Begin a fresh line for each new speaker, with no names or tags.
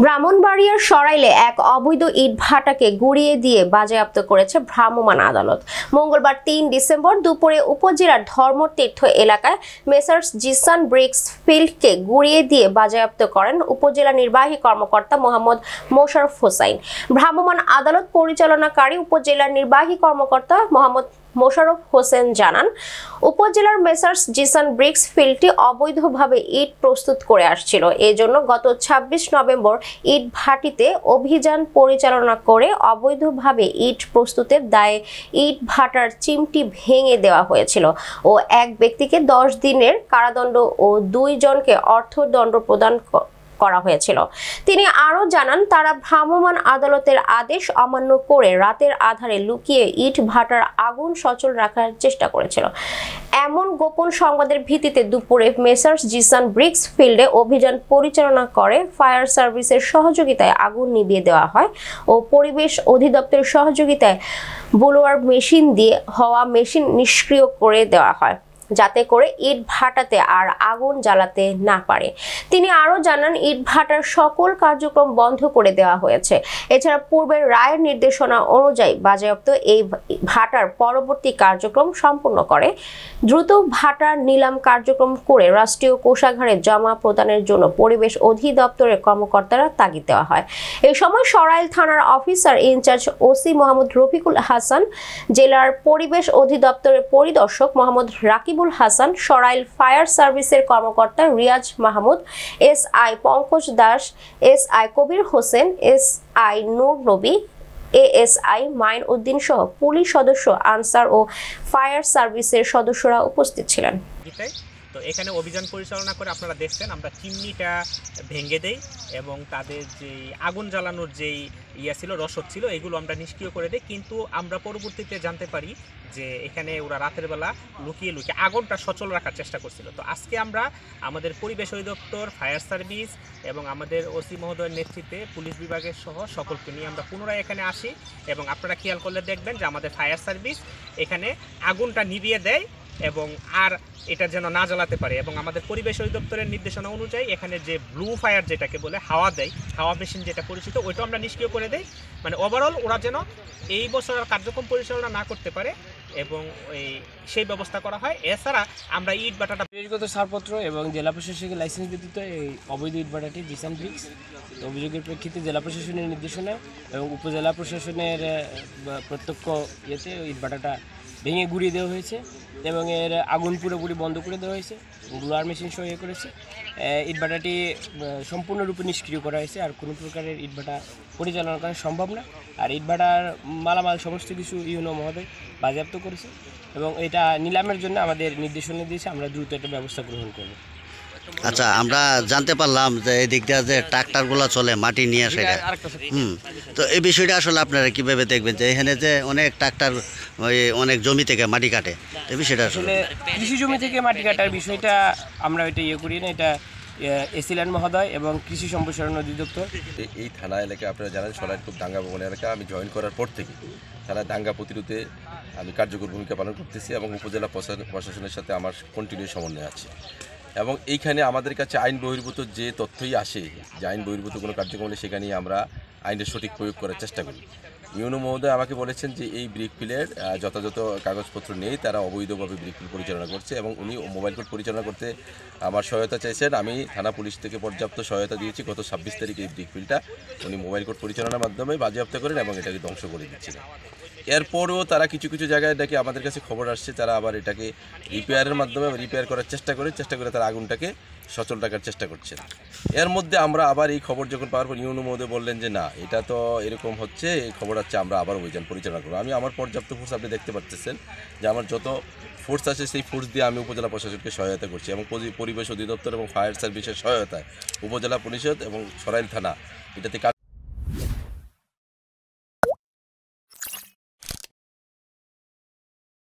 ব্রাহ্মণবাড়িয়ার সরাইলে এক অবৈধ ইটভাটাকে গুড়িয়ে দিয়ে বাজেয়াপ্ত করেছে ভ্রাম্যমাণ আদালত। মঙ্গলবার ৩ ডিসেম্বর দুপুরে উপজেলার ধর্মতীর্থ এলাকায় মেসার্স জিসান ব্রিক্স ফিল্ডকে গুড়িয়ে দিয়ে বাজেয়াপ্ত করেন উপজেলা নির্বাহী কর্মকর্তা মোহাম্মদ মোশাররফ হোসাইন। ভ্রাম্যমাণ আদালত পরিচালনাকারী উপজেলার নির্বাহী কর্মকর্তা মোহাম্মদ মোশাররফ হোসেন জানান, উপজেলার মেসার্স জিসান ব্রিক্স ফিল্ডটি অবৈধভাবে ইট প্রস্তুত করে আসছিল। এজন্য গত ২৬ নভেম্বর ইট ভাটিতে অভিযান পরিচালনা করে অবৈধভাবে ইট প্রস্তুতের দায়ে ইট ভাটার চিমটি ভেঙে দেওয়া হয়েছিল ও এক ব্যক্তিকে ১০ দিনের কারাদণ্ড ও ২ জনকে অর্থদণ্ড প্রদান করা হয়েছিল। তিনি আরো জানান, তারা ভ্রাম্যমাণ আদালতের আদেশ অমান্য করে রাতের আধারে লুকিয়ে ইট ভাটার আগুন সচল রাখার চেষ্টা করেছিল। এমন গোপন সংবাদের ভিত্তিতে দুপুরে মেসার্স জিসান ব্রিক্স ফিল্ডে অভিযান পরিচালনা করে ফায়ার সার্ভিসের সহযোগিতায় আগুন নিভিয়ে দেওয়া হয় ও পরিবেশ অধিদপ্তরের সহযোগিতায় ব্লোয়ার মেশিন দিয়ে হাওয়া মেশিন নিষ্ক্রিয় করে দেওয়া হয়, যাতে করে ইট ভাটাতে আর আগুন জ্বালাতে না পারে। তিনি আরো জানান, ইট ভাটার সকল কার্যক্রম বন্ধ করে দেওয়া হয়েছে। এছাড়া পূর্বের রায়ের নির্দেশনা অনুযায়ী বাজেয়াপ্ত এই ভাটার পরবর্তী কার্যক্রম সম্পন্ন করে দ্রুত ভাটার নিলাম কার্যক্রম করে রাষ্ট্রীয় কোষাগারে জমা প্রদানের জন্য পরিবেশ অধিদপ্তরের কর্মকর্তারা তাগিদ দেওয়া হয়। এই সময় সরাইল থানার officer in charge OC Mohammad Rafiqul Hasan, জেলার পরিবেশ অধিদপ্তরের পরিদর্শক মোহাম্মদ রাকিবুল হাসান, সরাইল ফায়ার সার্ভিসের কর্মকর্তা Riaz Mahmud, SI Pankaj Das, SI Kabir Hossain, SI Nur Nabi, ASI mine Uddin সহ পুলিশ সদস্য, আনসার ও ফায়ার সার্ভিসের সদস্যরা উপস্থিত ছিলেন।
তো এখানে অভিযান পরিচালনা করে আপনারা দেখছেন আমরা চিমনিটা ভেঙে দেই এবং তাদের যে আগুন জ্বালানোর যেই ছিল রসদ ছিল এগুলো আমরা নিষ্ক্রিয় করে দিই। কিন্তু আমরা পরবর্তীতে জানতে পারি যে এখানে ওরা রাতের বেলা লুকিয়ে আগুনটা সচল রাখার চেষ্টা করছিল। তো আজকে আমরা আমাদের পরিবেশ অধিদপ্তর, ফায়ার সার্ভিস এবং আমাদের ওসি মহোদয়ের নেতৃত্বে পুলিশ বিভাগের সহ সকলকে নিয়ে আমরা পুনরায় এখানে আসি এবং আপনারা খেয়াল করলে দেখবেন যে আমাদের ফায়ার সার্ভিস এখানে আগুনটা নিভিয়ে দেয় এবং আর এটা যেন না জ্বালাতে পারে। এবং আমাদের পরিবেশ অধিদপ্তরের নির্দেশনা অনুযায়ী এখানে যে ব্লু ফায়ার যেটাকে বলে হাওয়া দেয়, হাওয়া মেশিন যেটা পরিচিত, ওইটা আমরা নিষ্ক্রিয় করে দেই। মানে ওভারঅল ওরা যেন এই বছর আর কার্যক্রম পরিচালনা না করতে পারে এবং সেই ব্যবস্থা করা হয়। এছাড়া আমরা ইট ভাটাটা
পরিবেশগত ছাড়পত্র এবং জেলা প্রশাসকের লাইসেন্স ব্যতীত এই অবৈধ ইট ভাটাটি জিসান ব্রিক্স অভিযোগের প্রেক্ষিতে জেলা প্রশাসনের নির্দেশনা এবং উপজেলা প্রশাসনের প্রত্যক্ষ ইয়েতে ইট ভাটাটা ভেঙে গুড়িয়ে দেওয়া হয়েছে এবং এর আগুন পুরোপুরি বন্ধ করে দেওয়া হয়েছে, ব্লোয়ার মেশিন সহ করেছে। ইটভাটাটি সম্পূর্ণরূপে নিষ্ক্রিয় করা হয়েছে, আর কোনো প্রকারের ইটভাটা পরিচালনা করা সম্ভব না। আর ইটভাটার মালামাল সমস্ত কিছু ইউনো মহোদয় বাজেয়াপ্ত করেছে এবং এটা নিলামের জন্য আমাদের নির্দেশনা দিয়েছে, আমরা দ্রুত একটা ব্যবস্থা গ্রহণ করব।
আচ্ছা, আমরা জানতে পারলাম যে এই দিক দিয়ে যে ট্রাক্টরগুলো চলে মাটি নিয়ে আসে, তো এই বিষয়টা আসলে আপনারা কীভাবে দেখবেন যে এখানে যে অনেক ট্রাক্টর ওই অনেক জমি থেকে মাটি কাটে, এই বিষয়টা আসলে
কৃষি জমি থেকে মাটি কাটার বিষয়টা আমরা এটা করি না, এটা এসিল্যান্ড মহোদয় এবং কৃষি সম্প্রসারণ অধিদপ্তর।
এই থানা এলাকায় আপনারা জানেন সরাইলপুর দাঙ্গা ভবন এলাকা আমি জয়েন করার পর থেকে থানায় দাঙ্গা প্রতিরোধে আমি কার্যকর ভূমিকা পালন করতেছি এবং উপজেলা প্রশাসনের সাথে আমার কন্টিনিউ সমন্বয় আছে। এবং এইখানে আমাদের কাছে আইন বহির্ভূত যে তথ্যই আসে, যে আইন বহির্ভূত কোনো কার্যক্রম হলে সেখানে আমরা আইনের সঠিক প্রয়োগ করার চেষ্টা করি। ইউনো মহোদয় আমাকে বলেছেন যে এই ব্রিকফিলের যথাযথ কাগজপত্র নেই, তারা অবৈধভাবে ব্রিকফিল পরিচালনা করছে এবং উনি মোবাইল কোর্ট পরিচালনা করতে আমার সহায়তা চাইছেন। আমি থানা পুলিশ থেকে পর্যাপ্ত সহায়তা দিয়েছি। গত ২৬ তারিখে এই ব্রিকফিলটা উনি মোবাইল কোর্ট পরিচালনার মাধ্যমে বাজেয়াপ্ত করেন এবং এটাকে ধ্বংস করে দিচ্ছিলেন। এরপরও তারা কিছু কিছু জায়গায় নাকি আমাদের কাছে খবর আসছে তারা আবার এটাকে রিপেয়ারের মাধ্যমে রিপেয়ার করার চেষ্টা করে তারা আগুনটাকে সচল রাখার চেষ্টা করছেন। এর মধ্যে আমরা আবার এই খবর যখন পাওয়ার পর ইউনো মহোদয় বললেন যে না, এটা তো এরকম হচ্ছে, এই খবর হচ্ছে, আমরা আবার অভিযান পরিচালনা করবো। আমি আমার পর্যাপ্ত ফোর্স, আপনি দেখতে পাচ্ছেন যে আমার যত ফোর্স আছে সেই ফোর্স দিয়ে আমি উপজেলা প্রশাসনকে সহায়তা করছি এবং পরিবেশ অধিদপ্তর এবং ফায়ার সার্ভিসের সহায়তায় উপজেলা পরিষদ এবং সরাইল থানা এটাতে কাজ